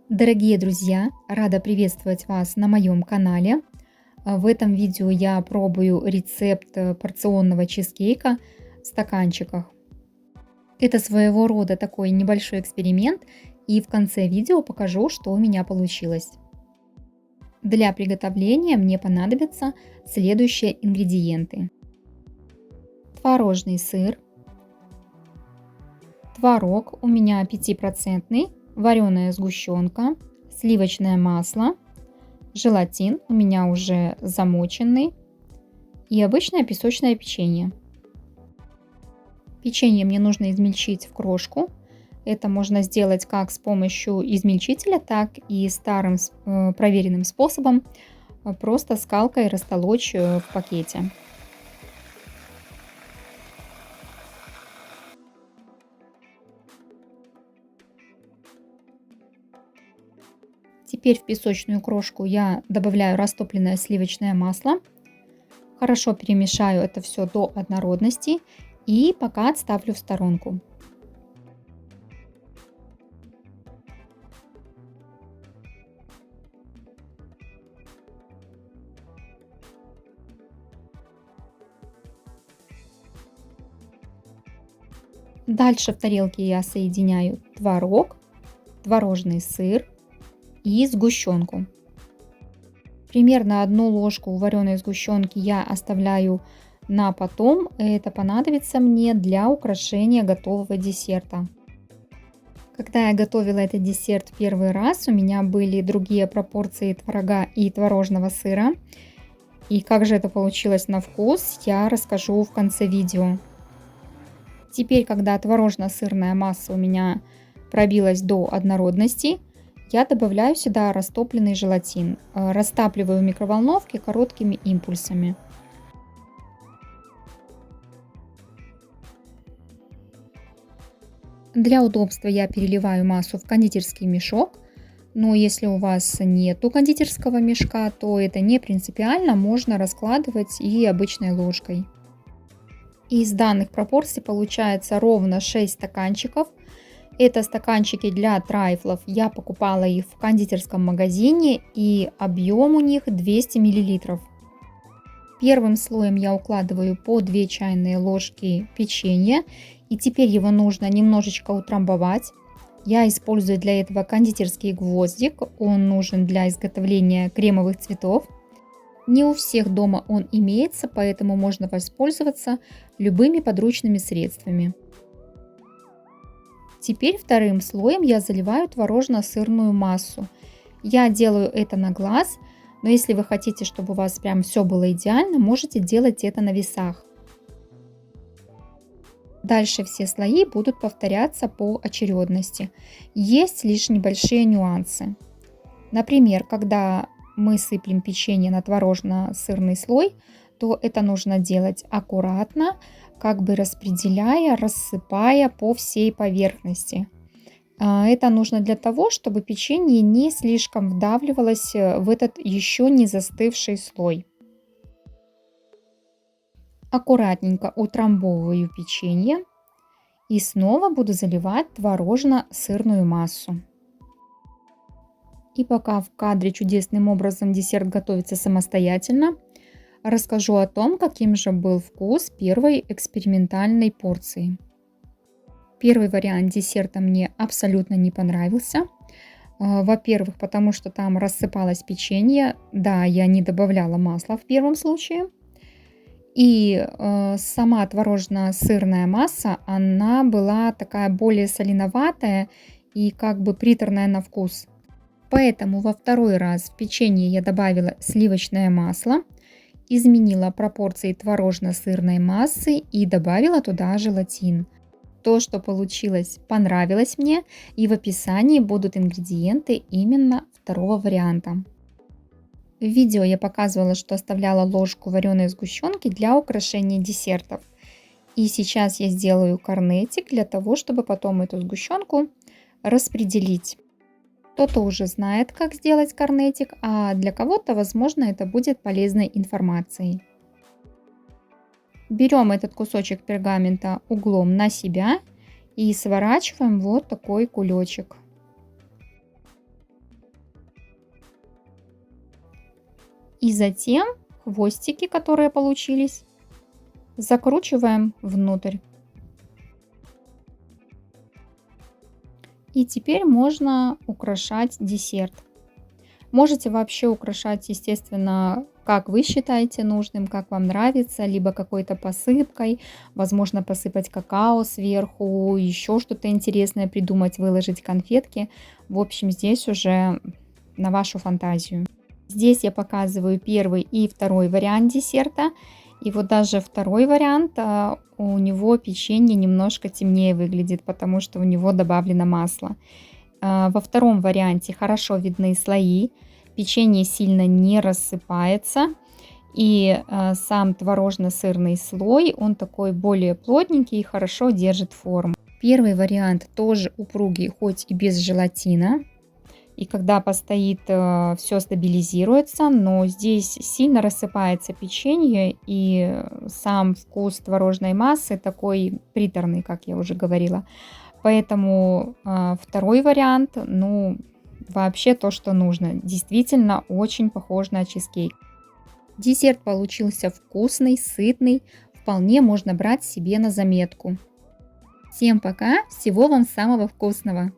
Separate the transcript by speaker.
Speaker 1: Дорогие друзья, рада приветствовать вас на моем канале. В этом видео я пробую рецепт порционного чизкейка в стаканчиках. Это своего рода такой небольшой эксперимент, и в конце видео покажу, что у меня получилось. Для приготовления мне понадобятся следующие ингредиенты. Творожный сыр, творог у меня 5%, вареная сгущенка, сливочное масло, желатин у меня уже замоченный и обычное песочное печенье. Печенье мне нужно измельчить в крошку. Это можно сделать как с помощью измельчителя, так и старым проверенным способом, просто скалкой растолочь в пакете. Теперь в песочную крошку я добавляю растопленное сливочное масло. Хорошо перемешаю это все до однородности и пока отставлю в сторонку. Дальше в тарелке я соединяю творог, творожный сыр и сгущенку. Примерно 1 ложку вареной сгущенки я оставляю на потом. Это понадобится мне для украшения готового десерта. Когда я готовила этот десерт первый раз, у меня были другие пропорции творога и творожного сыра. И как же это получилось на вкус, я расскажу в конце видео. Теперь, когда творожно-сырная масса у меня пробилась до однородности, я добавляю сюда растопленный желатин. Растапливаю в микроволновке короткими импульсами. Для удобства я переливаю массу в кондитерский мешок. Но если у вас нету кондитерского мешка, то это не принципиально, можно раскладывать и обычной ложкой. Из данных пропорций получается ровно 6 стаканчиков. Это стаканчики для трайфлов. Я покупала их в кондитерском магазине, и объем у них 200 мл. Первым слоем я укладываю по 2 чайные ложки печенья. И теперь его нужно немножечко утрамбовать. Я использую для этого кондитерский гвоздик. Он нужен для изготовления кремовых цветов. Не у всех дома он имеется, поэтому можно воспользоваться любыми подручными средствами. Теперь вторым слоем я заливаю творожно-сырную массу. Я делаю это на глаз, но если вы хотите, чтобы у вас прям все было идеально, можете делать это на весах. Дальше все слои будут повторяться по очередности. Есть лишь небольшие нюансы. Например, когда мы сыплем печенье на творожно-сырный слой, то это нужно делать аккуратно, как бы распределяя, рассыпая по всей поверхности. Это нужно для того, чтобы печенье не слишком вдавливалось в этот еще не застывший слой. Аккуратненько утрамбовываю печенье и снова буду заливать творожно-сырную массу. И пока в кадре чудесным образом десерт готовится самостоятельно, расскажу о том, каким же был вкус первой экспериментальной порции. Первый вариант десерта мне абсолютно не понравился. Во-первых, потому что там рассыпалось печенье. Да, я не добавляла масла в первом случае. И сама творожно-сырная масса, она была такая более соленоватая и как бы приторная на вкус. Поэтому во второй раз в печенье я добавила сливочное масло, изменила пропорции творожно-сырной массы и добавила туда желатин. То, что получилось, понравилось мне, и в описании будут ингредиенты именно второго варианта. В видео я показывала, что оставляла ложку вареной сгущенки для украшения десертов. И сейчас я сделаю корнетик для того, чтобы потом эту сгущенку распределить. Кто-то уже знает, как сделать корнетик, а для кого-то, возможно, это будет полезной информацией. Берем этот кусочек пергамента углом на себя и сворачиваем вот такой кулечек. И затем хвостики, которые получились, закручиваем внутрь. И теперь можно украшать десерт. Можете вообще украшать, естественно, как вы считаете нужным, как вам нравится, либо какой-то посыпкой, возможно, посыпать какао сверху, еще что-то интересное придумать, выложить конфетки. В общем, здесь уже на вашу фантазию. Здесь я показываю первый и второй вариант десерта. И вот даже второй вариант, у него печенье немножко темнее выглядит, потому что у него добавлено масло. Во втором варианте хорошо видны слои, печенье сильно не рассыпается, и сам творожно-сырный слой, он такой более плотненький и хорошо держит форму. Первый вариант тоже упругий, хоть и без желатина. И когда постоит, все стабилизируется, но здесь сильно рассыпается печенье, и сам вкус творожной массы такой приторный, как я уже говорила. Поэтому второй вариант, ну, вообще то, что нужно. Действительно очень похож на чизкейк. Десерт получился вкусный, сытный, вполне можно брать себе на заметку. Всем пока, всего вам самого вкусного!